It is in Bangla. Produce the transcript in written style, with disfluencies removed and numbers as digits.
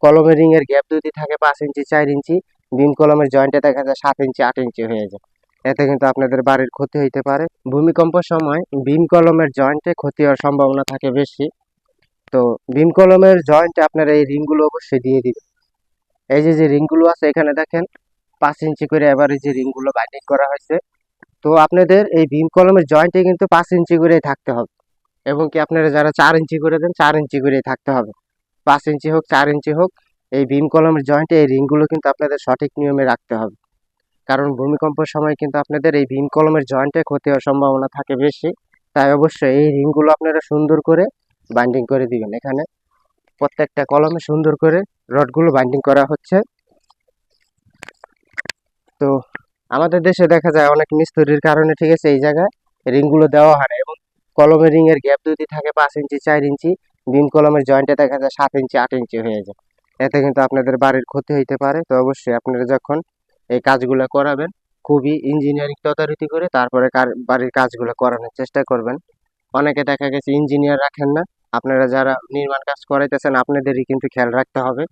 কলমের রিং এর গ্যাপ যদি থাকে 5 ইঞ্চি 4 ইঞ্চি, বিম কলমের জয়েন্টে দেখা যায় 7 ইঞ্চি 8 ইঞ্চি হয়ে যায়। এতে কিন্তু আপনাদের বাড়ির ক্ষতি হইতে পারে। ভূমিকম্পের সময় বিম কলমের জয়েন্টে ক্ষতি হওয়ার সম্ভাবনা থাকে বেশি। তো বিম কলমের জয়েন্টে আপনারা এই রিংগুলো অবশ্যই দিয়ে দিবেন। এই যে রিংগুলো আছে এখানে দেখেন 5 ইঞ্চি করে এবারে যে রিংগুলো বাইন্ডিং করা হয়েছে। তো আপনাদের এই বিম কলমের জয়েন্টে কিন্তু 5 ইঞ্চি করেই থাকতে হবে, এবং কি আপনারা যারা 4 ইঞ্চি করে দেন 4 ইঞ্চি করেই থাকতে হবে। 5 ইঞ্চি হোক 4 ইঞ্চি হোক, এই বিম কলমের জয়েন্টে এই রিংগুলো কিন্তু আপনাদের সঠিক নিয়মে রাখতে হবে। কারণ ভূমিকম্পের সময় কিন্তু আপনাদের এই বিম কলমের জয়েন্টে ক্ষতি হওয়ার সম্ভাবনা থাকে বেশি। তাই অবশ্যই এই রিংগুলো আপনারা সুন্দর করে বাইন্ডিং করে দিবেন। এখানে প্রত্যেকটা কলমে সুন্দর করে রডগুলো বাইন্ডিং করা হচ্ছে। তো আমাদের দেশে দেখা যায় অনেক মিস্ত্রির কারণে ঠিক আছে এই জায়গায় রিংগুলো দেওয়া হয় না, এবং কলমের রিং এর গ্যাপ যদি থাকে 5 ইঞ্চি 4 ইঞ্চি, বিম কলমের জয়েন্টে দেখা যায় 7 ইঞ্চি 8 ইঞ্চি হয়ে যায়। এতে কিন্তু আপনাদের বাড়ির ক্ষতি হইতে পারে। তো অবশ্যই আপনারা যখন এই কাজগুলো করাবেন খুবই ইঞ্জিনিয়ারিং তদারকি করে তারপরে বাড়ির কাজগুলো করানোর চেষ্টা করবেন। অনেকে দেখা গেছে ইঞ্জিনিয়ার রাখেন না। আপনারা যারা নির্মাণ কাজ করাইতেছেন আপনাদেরই কিন্তু খেয়াল রাখতে হবে।